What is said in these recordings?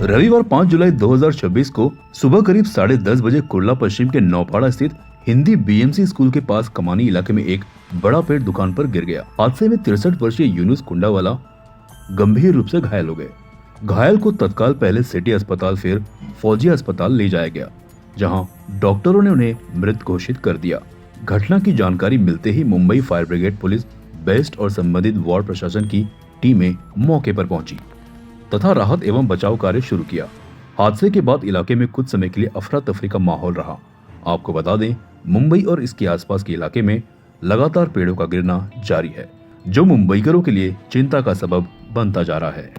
रविवार 5 जुलाई 2026 को सुबह करीब 10:30 बजे कुर्ला पश्चिम के नौपाड़ा स्थित हिंदी बीएमसी स्कूल के पास कमानी इलाके में एक बड़ा पेड़ दुकान पर गिर गया। हादसे में 63 वर्षीय यूनुस कुंडावाला गंभीर रूप से घायल हो गए। घायल को तत्काल पहले सिटी अस्पताल फिर फौजी अस्पताल ले जाया गया, जहां डॉक्टरों ने उन्हें मृत घोषित कर दिया। घटना की जानकारी मिलते ही Mumbai fire brigade, police, BEST और संबंधित वार्ड प्रशासन की टीमें मौके पर पहुंची तथा राहत एवं बचाव कार्य शुरू किया। हादसे के बाद इलाके में कुछ समय के लिए अफरा तफरी का माहौल रहा। आपको बता दें, मुंबई और इसके आसपास के इलाके में लगातार पेड़ों का गिरना जारी है, जो मुंबईकरों के लिए चिंता का सबब बनता जा रहा है।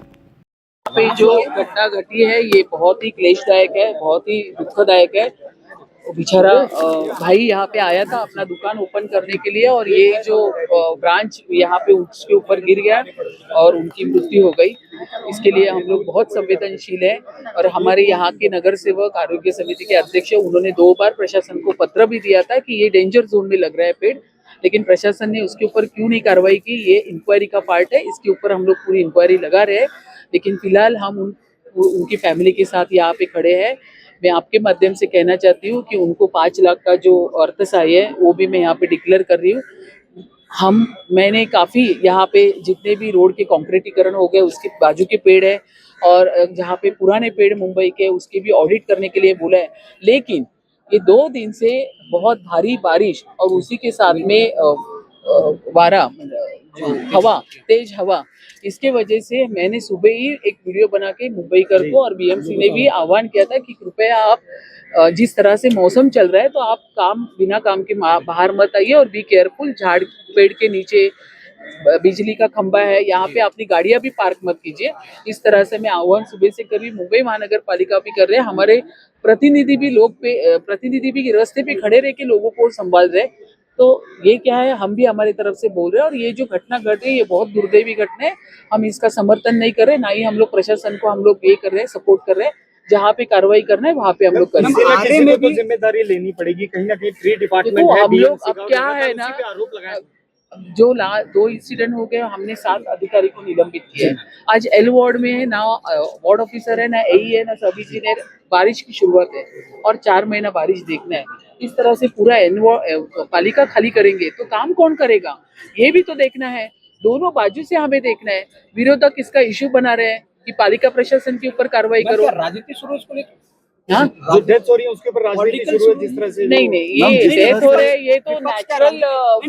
पे जो घटना घटी है ये बहुत ही क्लेशदायक है, बहुत ही दुखदायक है। बेचारा भाई यहाँ पे आया था अपना दुकान ओपन करने के लिए और ये जो ब्रांच यहाँ पे उसके ऊपर गिर गया और उनकी मृत्यु हो गई। इसके लिए हम लोग बहुत संवेदनशील हैं और हमारे यहाँ के नगर सेवक, आरोग्य समिति के अध्यक्ष, उन्होंने 2 बार प्रशासन को पत्र भी दिया था कि ये डेंजर जोन में लग रहा है पेड़, लेकिन प्रशासन ने उसके ऊपर क्यों नहीं कार्रवाई की, ये इंक्वायरी का पार्ट है। इसके ऊपर हम लोग पूरी इंक्वायरी लगा रहे हैं, लेकिन फिलहाल हम उनकी फैमिली के साथ यहाँ पे खड़े हैं। मैं आपके माध्यम से कहना चाहती हूँ कि उनको 5 लाख का जो अर्थसहाय है वो भी मैं यहाँ पे डिक्लेयर कर रही हूँ। मैंने काफ़ी यहाँ पे जितने भी रोड के कंक्रीटीकरण हो गए उसके बाजू के पेड़ है और जहाँ पे पुराने पेड़ मुंबई के उसके भी ऑडिट करने के लिए बोला है, लेकिन ये 2 दिन से बहुत भारी बारिश और उसी के साथ में वारा, जो हवा, तेज हवा, इसके वजह से मैंने सुबह ही एक वीडियो बना के मुंबईकर को और बीएमसी ने भी आह्वान किया था कि कृपया आप जिस तरह से मौसम चल रहा है तो आप बिना काम के बाहर मत आइए और बी केयरफुल। झाड़ पेड़ के नीचे बिजली का खंबा है, यहाँ पे अपनी गाड़ियां भी पार्क मत कीजिए। इस तरह से मैं आह्वान सुबह से कर रही, मुंबई महानगर पालिका भी कर रहे हैं, हमारे प्रतिनिधि भी रास्ते पे खड़े रह के लोगों को संभाल रहे। तो ये क्या है, हम भी हमारी तरफ से बोल रहे हैं और ये जो घटना घट रही है ये बहुत दुर्दैवी घटना है। हम इसका समर्थन नहीं कर रहे, ना ही हम लोग प्रशासन को हम लोग ये कर रहे हैं, सपोर्ट कर रहे हैं। जहाँ पे कार्रवाई करना है वहाँ पे हम लोग करेंगे। आगे में भी जिम्मेदारी लेनी पड़ेगी, कहीं ना कहीं ट्री डिपार्टमेंट है, हम लोग अब क्या है ना, आरोप लगाया जो 2 इंसिडेंट हो गए, हमने 7 अधिकारी को निलंबित किया है। आज एल वार्ड में है ना, वार्ड ऑफिसर है ना, एई है ना, सभी जी ने बारिश की शुरुआत है और 4 महीना बारिश देखना है। इस तरह से पूरा पालिका खाली करेंगे तो काम कौन करेगा, ये भी तो देखना है। दोनों बाजू से हमें देखना है। विरोधक इसका इश्यू बना रहे हैं कि पालिका प्रशासन के ऊपर कार्रवाई करो। राजनीति शुरू उसको लेकर, हाँ, जो डेथ हो रही है उसके ऊपर राजनीति शुरू है जिस तरह से। नहीं, ये डेथ हो रहे हैं, ये तो नेचुरल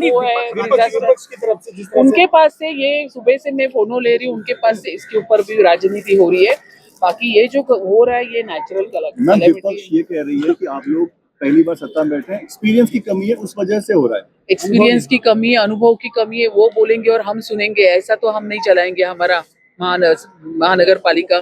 वो है। विपक्ष की तरफ से जिस तरह उनके पास से ये सुबह से मैं फोनो ले रही हूँ, उनके पास से इसके ऊपर भी राजनीति हो रही है। बाकी ये जो हो रहा है ये नेचुरल विपक्ष ये कह रही है कि आप लोग पहली बार सत्ता में बैठे हैं, एक्सपीरियंस की कमी है, उस वजह से हो रहा है। एक्सपीरियंस की कमी है, अनुभव की कमी है, वो बोलेंगे और हम सुनेंगे, ऐसा तो हम नहीं चलाएंगे हमारा महानगर पालिका।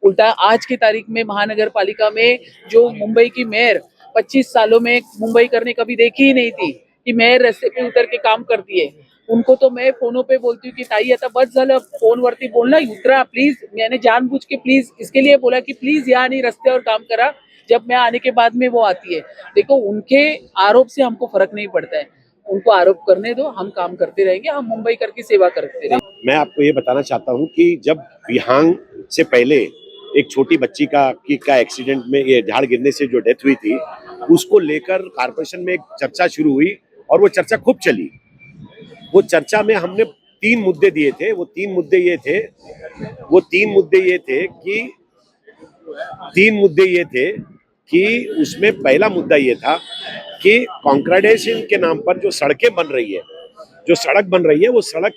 उल्टा आज की तारीख में महानगर पालिका में जो मुंबई की मेयर 25 सालों में मुंबई करने कभी देखी ही नहीं थी कि मेयर रस्ते पे उतर के काम करती है। उनको तो मैं फोनों पे बोलती हूँ कि ताई आता बस झालं, फोनवरती बोलना, उतरा प्लीज। मैंने जानबूझ के प्लीज इसके लिए बोला कि प्लीज यहाँ नहीं रस्ते और काम करा। जब मैं आने के बाद में वो आती है। देखो, उनके आरोप से हमको फर्क नहीं पड़ता है, उनको आरोप करने दो, हम काम करते रहेंगे, हम मुंबई करके सेवा करते रहेंगे। मैं आपको ये बताना चाहता हूँ कि जब विहांग से पहले एक छोटी बच्ची का एक्सीडेंट में ये झाड़ गिरने से जो डेथ हुई थी, उसको लेकर कारपोरेशन में एक चर्चा शुरू हुई और वो चर्चा खूब चली। वो चर्चा में हमने 3 मुद्दे दिए थे। वो तीन मुद्दे ये थे कि उसमें पहला मुद्दा ये था कि कॉन्क्रीटाइजेशन के नाम पर जो सड़कें बन रही है, जो सड़क बन रही है, वो सड़क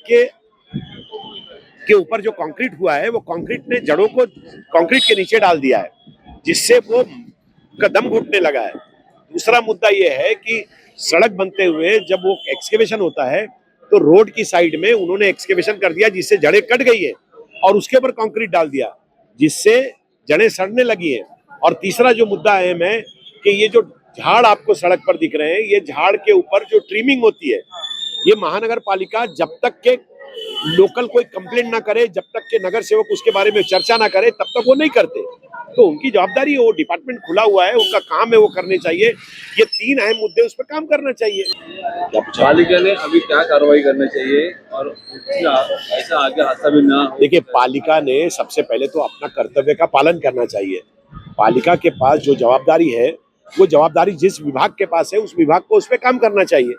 के ऊपर जो कंक्रीट हुआ है, वो कंक्रीट ने जड़ों को कंक्रीट के नीचे डाल दिया है, जिससे वो कदम घुटने लगा है। दूसरा मुद्दा ये है कि सड़क बनते हुए जब वो एक्सकेवेशन होता है तो रोड की साइड में उन्होंने एक्सकेवेशन कर दिया, जिससे जड़ें कट गई है और उसके ऊपर कंक्रीट डाल दिया, जिससे जड़ें सड़ने लगी हैं। और तीसरा जो मुद्दा अहम है कि ये जो झाड़ आपको सड़क पर दिख रहे हैं, ये झाड़ के ऊपर जो ट्रिमिंग होती है, ये महानगर पालिका जब तक के लोकल कोई कंप्लेंट ना करे, जब तक के नगर सेवक उसके बारे में चर्चा ना करे, तब तक वो नहीं करते। तो उनकी जवाबदारी है, वो डिपार्टमेंट खुला हुआ है, उनका काम है, वो करने चाहिए। ये 3 अहम मुद्दे, उस पर काम करना चाहिए। पालिका ने अभी क्या कार्रवाई करनी चाहिए और ऐसा आगे हादसा भी ना हो। देखिए, पालिका ने सबसे पहले तो अपना कर्तव्य का पालन करना चाहिए। पालिका के पास जो जवाबदारी है, वो जवाबदारी जिस विभाग के पास है, उस विभाग को उस पर काम करना चाहिए।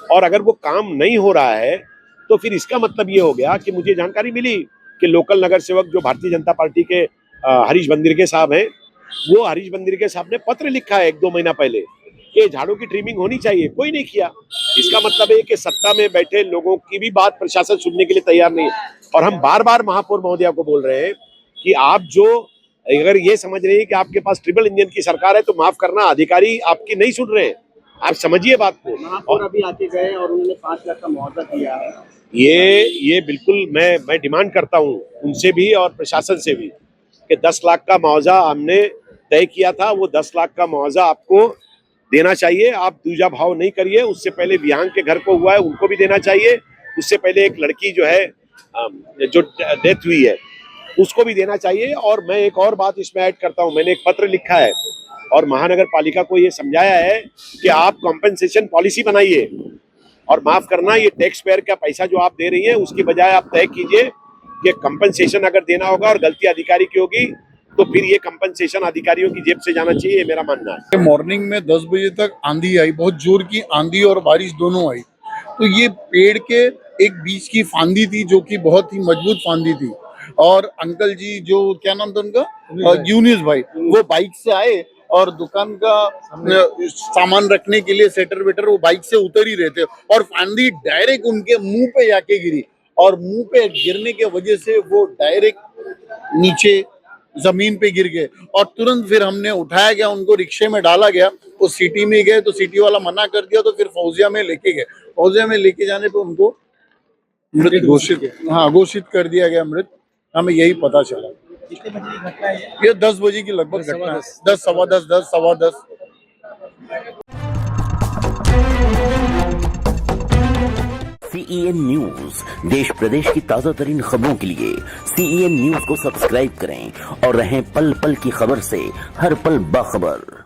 और अगर वो काम नहीं हो रहा है तो फिर इसका मतलब ये हो गया कि मुझे जानकारी मिली कि लोकल नगर सेवक जो भारतीय जनता पार्टी के हरीश बंदिरके साहब हैं, वो हरीश बंदिरके साहब ने पत्र लिखा है 1-2 महीना पहले कि झाड़ू की ट्रिमिंग होनी चाहिए, कोई नहीं किया। इसका मतलब है कि सत्ता में बैठे लोगों की भी बात प्रशासन सुनने के लिए तैयार नहीं है। और हम बार बार महापौर महोदया को बोल रहे हैं कि आप जो अगर ये समझ रहे हैं कि आपके पास ट्रिपल इंजन की सरकार है तो माफ करना, अधिकारी आपकी नहीं सुन रहे हैं, आप समझिए बात को। महापौर अभी आके गए और उन्होंने 5 लाख का मुआवजा दिया है। ये बिल्कुल मैं डिमांड करता हूँ उनसे भी और प्रशासन से भी कि 10 लाख का मुआवजा हमने तय किया था, वो 10 लाख का मुआवजा आपको देना चाहिए। आप दूजा भाव नहीं करिए। उससे पहले विहांग के घर को हुआ है, उनको भी देना चाहिए। उससे पहले एक लड़की जो है जो डेथ हुई है, उसको भी देना चाहिए। और मैं एक और बात इसमें ऐड करता हूँ, मैंने एक पत्र लिखा है और महानगर पालिका को ये समझाया है कि आप कॉम्पेंसेशन पॉलिसी बनाइए और माफ करना, ये टैक्स पेयर का पैसा जो आप दे रही है उसकी बजाय आप तय कीजिए कि कंपनसेशन अगर देना होगा और गलती अधिकारी की होगी तो फिर ये कंपनसेशन अधिकारियों की जेब से जाना चाहिए, ये मेरा मानना है। मॉर्निंग में 10 बजे तक आंधी आई, बहुत जोर की आंधी और बारिश दोनों आई। तो ये पेड़ के एक बीच की फांदी थी जो कि बहुत ही मजबूत फांदी थी। और अंकल जी जो क्या नाम था उनका, यूनिस भाई, वो बाइक से आए और दुकान का सामान रखने के लिए सेटर वेटर वो बाइक से उतर ही रहे थे और फांदी डायरेक्ट उनके मुंह पे जाके गिरी। और मुंह पे गिरने के वजह से वो डायरेक्ट नीचे जमीन पे गिर गए। और तुरंत फिर हमने उठाया गया, उनको रिक्शे में डाला गया। वो सिटी में गए तो सिटी वाला मना कर दिया, तो फिर फौजिया में लेके गए। फौजिया में लेके जाने पे उनको मृत घोषित कर दिया गया, मृत। हमें यही पता चला। कितने बजे की घटना है? ये 10 बजे की लगभग घटना है, 10 सवा 10। CEN न्यूज देश प्रदेश की ताजा तरीन खबरों के लिए CEN न्यूज को सब्सक्राइब करें और रहें पल पल की खबर से हर पल बाखबर।